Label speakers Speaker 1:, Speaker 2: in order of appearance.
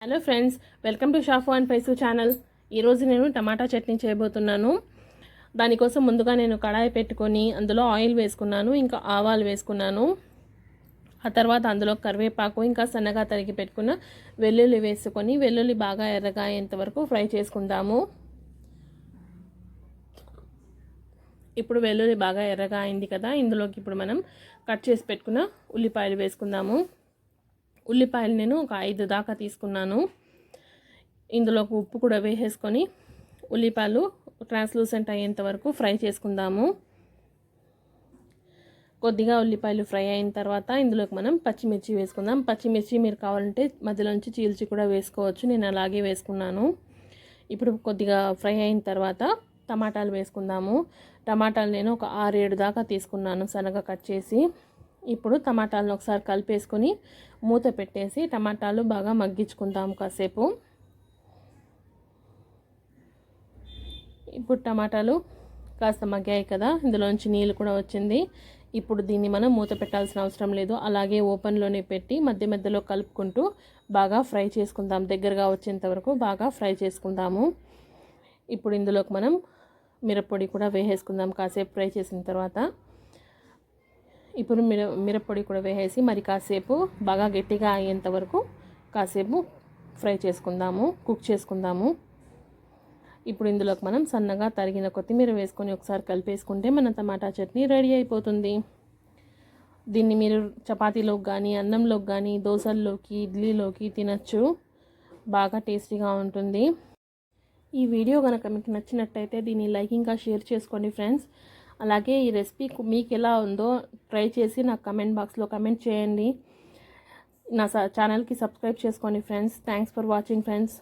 Speaker 1: Hello friends, welcome to Shafu and Faisu channel. ఈరోజు నేను టమాటా చట్నీ చేయబోతున్నాను. దానికోసం ముందుగా నేను కడాయి పెట్టుకొని అందులో ఆయిల్ వేసుకున్నాను, ఇంకా ఆవాలు వేసుకున్నాను. ఆ తర్వాత అందులో కరివేపాకు, ఇంకా సన్నగా తరిగి పెట్టుకున్న వెల్లుల్లి వేసుకొని వెల్లుల్లి బాగా ఎర్రగా అయ్యేంత వరకు ఫ్రై చేసుకుందాము. ఇప్పుడు వెల్లుల్లి బాగా ఎర్రగా అయింది కదా, ఇందులోకి ఇప్పుడు మనం కట్ చేసి పెట్టుకున్న ఉల్లిపాయలు వేసుకుందాము. ఉల్లిపాయలు నేను ఒక 5 దాకా తీసుకున్నాను. ఇందులోకి ఉప్పు కూడా వేసేసుకొని ఉల్లిపాయలు ట్రాన్స్లూసెంట్ అయ్యేంత వరకు ఫ్రై చేసుకుందాము. కొద్దిగా ఉల్లిపాయలు ఫ్రై అయిన తర్వాత ఇందులోకి మనం పచ్చిమిర్చి వేసుకుందాం. పచ్చిమిర్చి మీరు కావాలంటే మధ్యలోంచి చీల్చి కూడా వేసుకోవచ్చు, నేను అలాగే వేసుకున్నాను. ఇప్పుడు కొద్దిగా ఫ్రై అయిన తర్వాత టమాటాలు వేసుకుందాము. టమాటాలు నేను ఒక 6-7 దాకా తీసుకున్నాను, సన్నగా కట్ చేసి. ఇప్పుడు టమాటాలను ఒకసారి కలిపేసుకొని మూత పెట్టేసి టమాటాలు బాగా మగ్గించుకుందాం కాసేపు. ఇప్పుడు టమాటాలు కాస్త మగ్గాయి కదా, ఇందులోంచి నీళ్ళు కూడా వచ్చింది. ఇప్పుడు దీన్ని మనం మూత పెట్టాల్సిన అవసరం లేదు, అలాగే ఓపెన్లోనే పెట్టి మధ్య మధ్యలో కలుపుకుంటూ బాగా ఫ్రై చేసుకుందాం. దగ్గరగా వచ్చేంత వరకు బాగా ఫ్రై చేసుకుందాము. ఇప్పుడు ఇందులోకి మనం మిరప్పొడి కూడా వేసేసుకుందాం కాసేపు ఫ్రై చేసిన తర్వాత. ఇప్పుడు మిరప్పొడి కూడా వేసేసి మరి కాసేపు బాగా గట్టిగా అయ్యేంత వరకు కాసేపు ఫ్రై చేసుకుందాము, కుక్ చేసుకుందాము. ఇప్పుడు ఇందులోకి మనం సన్నగా తరిగిన కొత్తిమీర వేసుకొని ఒకసారి కలిపేసుకుంటే మన టమాటా చట్నీ రెడీ అయిపోతుంది. దీన్ని మీరు చపాతీలోకి కానీ, అన్నంలోకి కానీ, దోశల్లోకి, ఇడ్లీలోకి తినచ్చు. బాగా టేస్టీగా ఉంటుంది. ఈ వీడియో కనుక మీకు నచ్చినట్టయితే దీన్ని లైక్ ఇంకా షేర్ చేసుకోండి ఫ్రెండ్స్. అలాగే ఈ రెసిపీ మీకు ఎలా ఉందో ట్రై చేసి నాకు కమెంట్ బాక్స్లో కమెంట్ చేయండి. నా ఛానల్కి సబ్స్క్రైబ్ చేసుకోండి friends. Thanks for watching friends.